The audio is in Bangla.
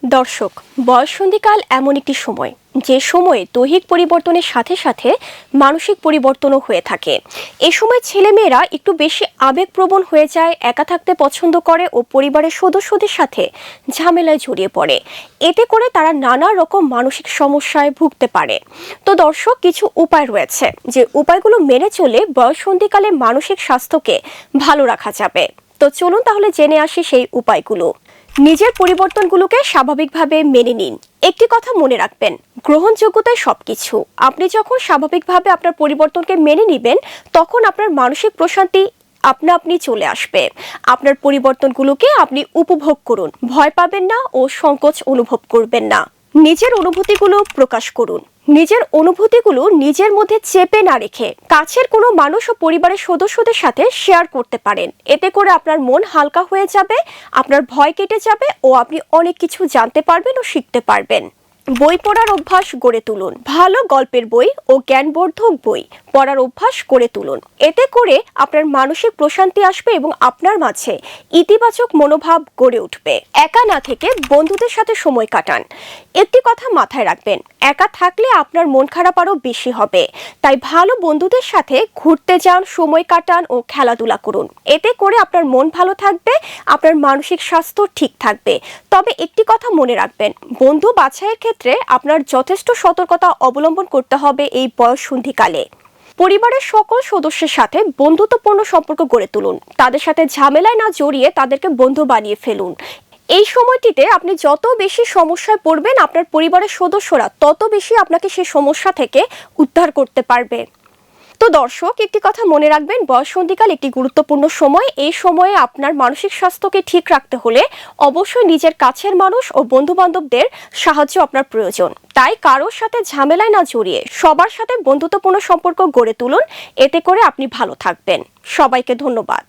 দর্শক, বয়ঃসন্ধিকাল এমন একটি সময় যে সময়ে দৈহিক পরিবর্তনের সাথে সাথে মানসিক পরিবর্তনও হয়ে থাকে। এই সময় ছেলেমেয়েরা একটু বেশি আবেগপ্রবণ হয়ে যায়, একা থাকতে পছন্দ করে ও পরিবারের সদস্যদের সাথে ঝামেলায় জড়িয়ে পড়ে। এতে করে তারা নানা রকম মানসিক সমস্যায় ভুগতে পারে। তো দর্শক, কিছু উপায় রয়েছে যে উপায়গুলো মেনে চলে বয়ঃসন্ধিকালে মানসিক স্বাস্থ্যকে ভালো রাখা যাবে। তো চলুন তাহলে জেনে আসি সেই উপায়গুলো। নিজের পরিবর্তনগুলোকে স্বাভাবিকভাবে মেনে নিন। একটি কথা মনে রাখবেন, গ্রহণযোগ্যতাই সবকিছু। আপনি যখন স্বাভাবিকভাবে আপনার পরিবর্তনকে মেনে নেবেন, তখন আপনার মানসিক প্রশান্তি আপনা আপনি চলে আসবে। আপনার পরিবর্তনগুলোকে আপনি উপভোগ করুন, ভয় পাবেন না ও সংকোচ অনুভব করবেন না। নিজের অনুভূতিগুলো প্রকাশ করুন। নিজের অনুভূতিগুলো নিজের মধ্যে চেপে না রেখে কাছের কোনো মানুষ ও পরিবারের সদস্যদের সাথে শেয়ার করতে পারেন। এতে করে আপনার মন হালকা হয়ে যাবে, আপনার ভয় কেটে যাবে ও আপনি অনেক কিছু জানতে পারবেন ও শিখতে পারবেন। বই পড়ার অভ্যাস গড়ে তুলুন। ভালো গল্পের বই ও জ্ঞানবর্ধক বই পড়ার অভ্যাস গড়ে তুলুন। এতে করে আপনার মানসিক প্রশান্তি আসবে এবং আপনার মাঝে ইতিবাচক মনোভাব গড়ে উঠবে। একা না থেকে বন্ধুদের সাথে সময় কাটান। একটি কথা মাথায় রাখবেন, একা থাকলে আপনার মন খারাপ আরো বেশি হবে। তাই ভালো বন্ধুদের সাথে ঘুরতে যান, সময় কাটান ও খেলাধুলা করুন। এতে করে আপনার মন ভালো থাকবে, আপনার মানসিক স্বাস্থ্য ঠিক থাকবে। তবে একটি কথা মনে রাখবেন, বন্ধু বাছাইয়ের ক্ষেত্রে আপনার যথেষ্ট সতর্কতা অবলম্বন করতে হবে। এই বয়ঃসন্ধিকালে পরিবারের সকল সদস্যের সাথে বন্ধুত্বপূর্ণ সম্পর্ক গড়ে তুলুন। তাদের সাথে ঝামেলায় না জড়িয়ে তাদেরকে বন্ধু বানিয়ে ফেলুন। এই সময়টিতে আপনি যত বেশি সমস্যায় পড়বেন, আপনার পরিবারের সদস্যরা তত বেশি আপনাকে সেই সমস্যা থেকে উদ্ধার করতে পারবে। তো দর্শক, একটি কথা মনে রাখবেন, বয়ঃসন্ধিকাল একটি গুরুত্বপূর্ণ সময়। এই সময়ে আপনার মানসিক স্বাস্থ্যকে ঠিক রাখতে হলে অবশ্যই নিজের কাছের মানুষ ও বন্ধু বান্ধবদের সাহায্য আপনার প্রয়োজন। তাই কারোর সাথে ঝামেলায় না জড়িয়ে সবার সাথে বন্ধুত্বপূর্ণ সম্পর্ক গড়ে তুলুন। এতে করে আপনি ভালো থাকবেন। সবাইকে ধন্যবাদ।